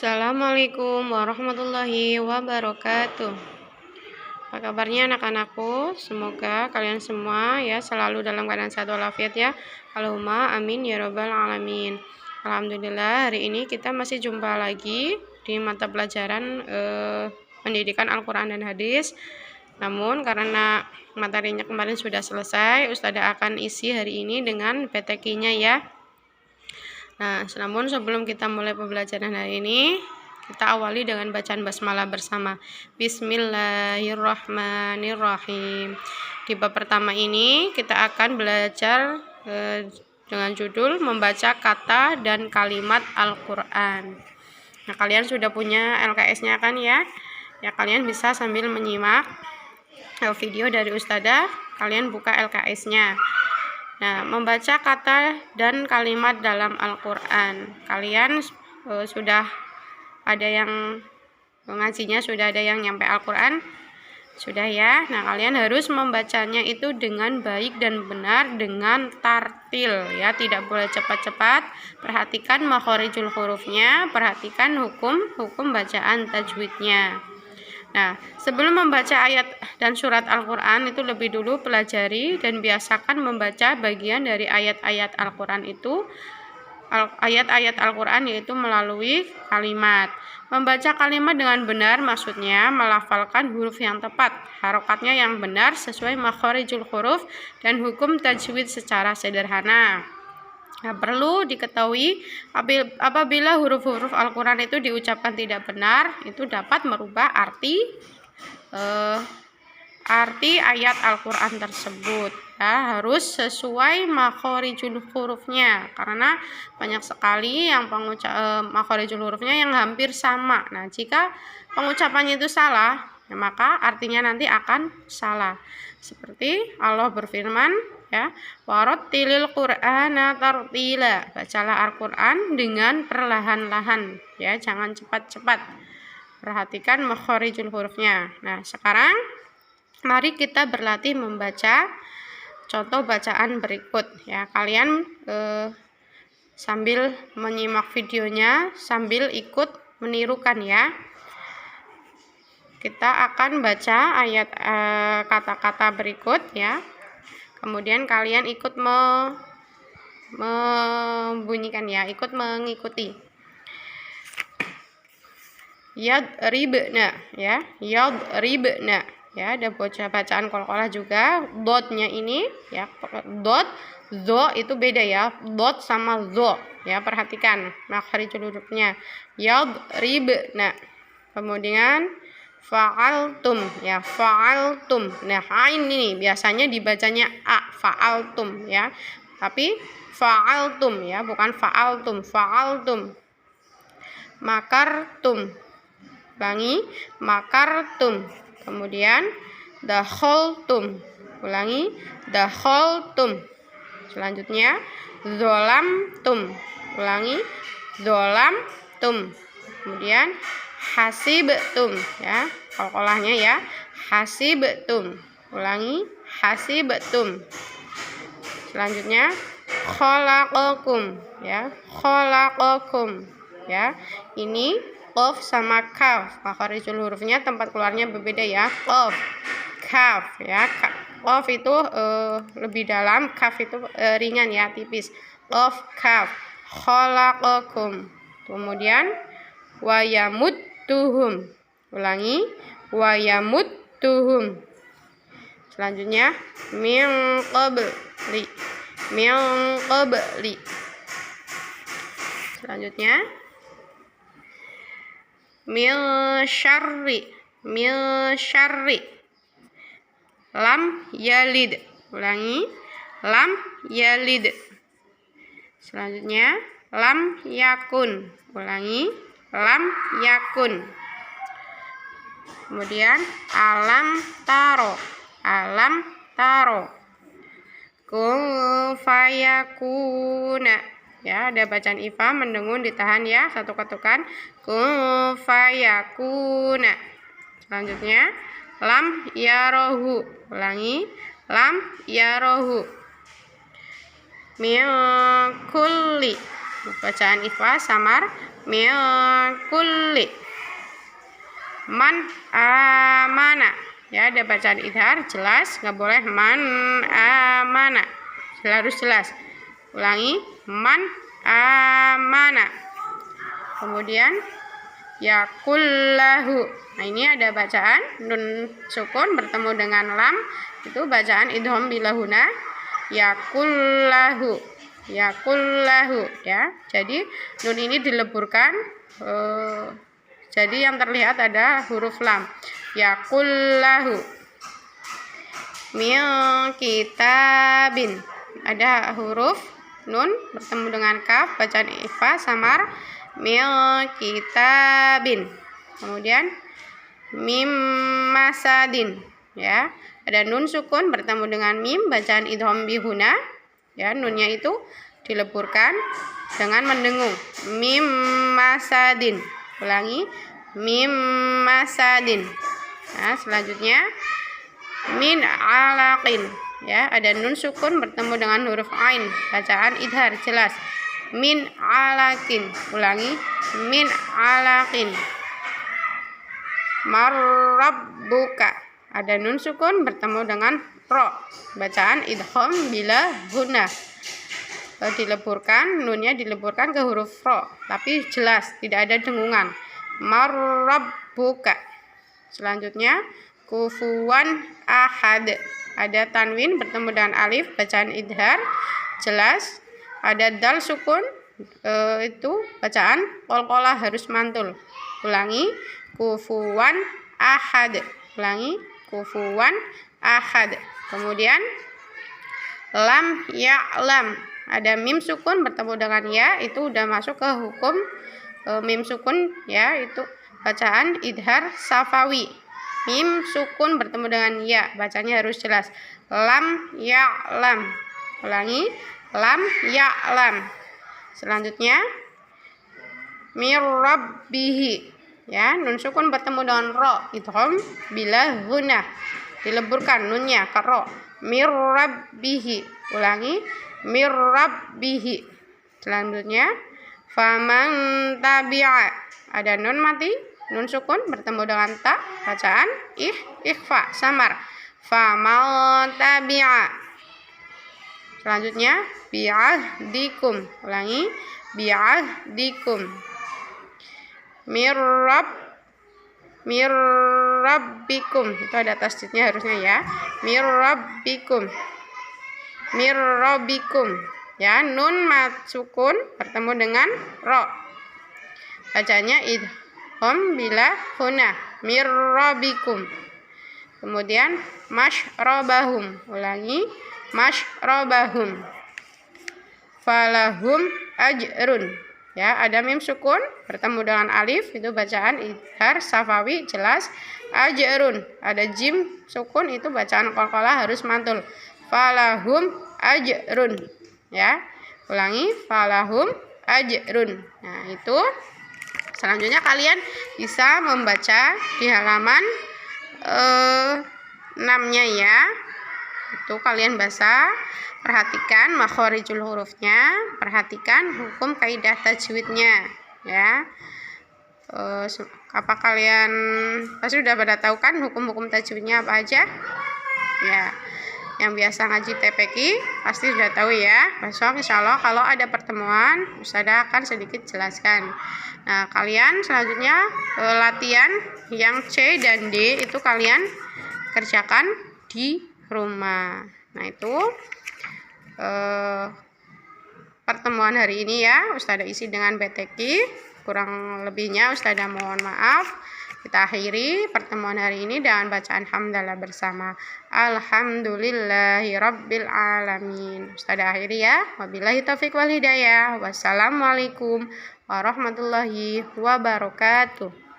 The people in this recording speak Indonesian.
Assalamualaikum warahmatullahi wabarakatuh. Apa kabarnya anak-anakku? Semoga kalian semua ya selalu dalam keadaan sehat walafiat ya. Allahumma amin ya robbal alamin. Alhamdulillah, hari ini kita masih jumpa lagi di mata pelajaran pendidikan Al-Quran dan Hadis. Namun karena materinya kemarin sudah selesai, Ustazah akan isi hari ini dengan PTQ-nya ya. Nah, namun sebelum kita mulai pembelajaran hari ini, kita awali dengan bacaan basmalah bersama. Bismillahirrahmanirrahim. Di bab pertama ini kita akan belajar dengan judul membaca kata dan kalimat Al-Quran. Nah, kalian sudah punya LKS-nya kan ya? Ya, kalian bisa sambil menyimak video dari Ustazah, kalian buka LKS-nya. Nah, membaca kata dan kalimat dalam Al-Quran. Kalian sudah ada yang mengajinya, sudah ada yang nyampe Al-Quran? Sudah ya? Nah, kalian harus membacanya itu dengan baik dan benar, dengan tartil ya, tidak boleh cepat-cepat. Perhatikan makhorijul hurufnya, perhatikan hukum bacaan tajwidnya. Nah, sebelum membaca ayat dan surat Al-Quran itu lebih dulu pelajari dan biasakan membaca bagian dari ayat-ayat Al-Quran itu. Ayat-ayat Al-Quran yaitu melalui kalimat. Membaca kalimat dengan benar maksudnya melafalkan huruf yang tepat, harokatnya yang benar sesuai makhorijul huruf dan hukum tajwid secara sederhana. Nah, perlu diketahui apabila huruf-huruf Al-Quran itu diucapkan tidak benar, itu dapat merubah arti ayat Al-Quran tersebut. Ya, harus sesuai makhorijul hurufnya, karena banyak sekali yang makhorijul hurufnya yang hampir sama. Nah, jika pengucapannya itu salah, ya, maka artinya nanti akan salah. Seperti Allah berfirman, ya, warattilil qur'ana tartila, bacalah Al-Quran dengan perlahan-lahan ya, jangan cepat-cepat, perhatikan makhorijul hurufnya. Nah, sekarang mari kita berlatih membaca contoh bacaan berikut ya. Kalian sambil menyimak videonya sambil ikut menirukan ya. Kita akan baca ayat kata-kata berikut ya. Kemudian kalian ikut membunyikan ya, ikut mengikuti. Yadribna ya, yadribna ya, ada bacaan qalqalah juga. Dotnya ini ya, dot, zo itu beda ya, dot sama zo ya, perhatikan makharijul hurufnya. Yadribna. Kemudian fa'altum ya, fa'altum. Nah, ain ini biasanya dibacanya a, fa'altum ya. Tapi fa'altum ya, bukan fa'altum, fa'altum. Makartum. Ulangi, makartum. Kemudian dakhaltum. Ulangi, dakhaltum. Selanjutnya zolamtum. Ulangi, zolamtum. Kemudian hasibtum ya, qalqalahnya ya, hasibtum. Ulangi, hasibtum. Selanjutnya khalaqakum ya, khalaqakum ya. Ini qaf sama kaf, makharijul hurufnya tempat keluarnya berbeda ya. Qaf, kaf ya. Qaf itu lebih dalam, kaf itu ringan ya, tipis. Qaf, kaf, khalaqakum. Kemudian wayamuttuhum. Ulangi, wayamuttuhum. Selanjutnya min qabli, min qabli. Selanjutnya min syarri, min syarri. Lam yalid. Ulangi, lam yalid. Selanjutnya lam yakun. Ulangi, lam yakun. Kemudian alam taro, alam taro. Kun fayakuna ya, ada bacaan ifa mendengun ditahan ya, satu ketukan. Kun fayakuna. Selanjutnya lam yarohu. Ulangi, lam yarohu. Min kulli. Bacaan ikhfa samar, min kulli. Man amana. Ya, ada bacaan idhar jelas, nggak boleh man amana. Harus jelas. Ulangi, man amana. Kemudian yakullahu. Nah, ini ada bacaan nun sukun bertemu dengan lam, itu bacaan idgham bilahuna. Yakullahu. Yakullahu, ya. Jadi nun ini dileburkan, jadi yang terlihat ada huruf lam. Yakullahu. Min kitabin. Ada huruf nun bertemu dengan kaf, bacaan ikhfa samar. Min kitabin. Kemudian mim masadin, ya. Ada nun sukun bertemu dengan mim, bacaan idgham bihuna. Ya, nunnya itu dileburkan dengan mendengung. Mim masadin. Ulangi, mim masadin. Nah, selanjutnya min alaqin. Ya, ada nun sukun bertemu dengan huruf ain, bacaan idhar jelas. Min alaqin. Ulangi, min alaqin. Marrabbuka. Ada nun sukun bertemu dengan ro, bacaan idgham bila gunah. Dileburkan, nunnya dileburkan ke huruf ro, tapi jelas, tidak ada dengungan. Marrabbuka. Selanjutnya kufuwan ahad. Ada tanwin bertemu dengan alif, bacaan idhar jelas. Ada dal sukun, itu bacaan qalqalah harus mantul. Ulangi, kufuwan ahad. Ulangi, kufuwan ahad. Kemudian lam ya'lam. Ada mim sukun bertemu dengan ya, itu udah masuk ke hukum mim sukun, ya, itu bacaan idhar safawi. Mim sukun bertemu dengan ya, bacanya harus jelas. Lam ya'lam. Ulangi, lam ya'lam. Selanjutnya mir rabbihi. Ya, nun sukun bertemu dengan ro, idgham bila gunah. Dileburkan nunnya ke ro. Mir rabbihi. Ulangi, mir rabbihi. Selanjutnya faman tabi'a. Ada nun mati, nun sukun bertemu dengan ta, bacaan ikhfa samar. Faman tabi'a. Selanjutnya bi'ahdikum. Ulangi, bi'ahdikum. Mirrabbikum. Itu ada tasdidnya harusnya, ya. Mirrabbikum. Mirrabbikum. Ya, nun mat sukun bertemu dengan ro. Bacanya idgham bila huna. Mirrabbikum. Kemudian masyrabahum. Ulangi, masyrabahum. Falahum ajrun. Ya, ada mim sukun bertemu dengan alif, itu bacaan idhar safawi jelas. Ajrun. Ada jim sukun, itu bacaan qalqalah harus mantul. Falahum ajrun. Ya, ulangi, falahum ajrun. Nah, itu selanjutnya kalian bisa membaca di halaman 6-nya, ya. Itu kalian baca, perhatikan makhorijul hurufnya, perhatikan hukum kaidah tajwidnya, ya. Apa kalian pasti sudah pada tahu kan hukum-hukum tajwidnya apa aja? Ya, yang biasa ngaji TPQ pasti sudah tahu, ya. Besok insya Allah kalau ada pertemuan Ustazah akan sedikit jelaskan. Nah, kalian selanjutnya latihan yang C dan D itu kalian kerjakan di rumah. Nah, itu pertemuan hari ini, ya. Ustazah isi dengan BTQ, kurang lebihnya Ustazah mohon maaf. Kita akhiri pertemuan hari ini dengan bacaan hamdalah bersama. Alhamdulillahirabbil alamin. Ustazah akhiri, ya. Wabillahi taufiq wal hidayah. Wassalamualaikum warahmatullahi wabarakatuh.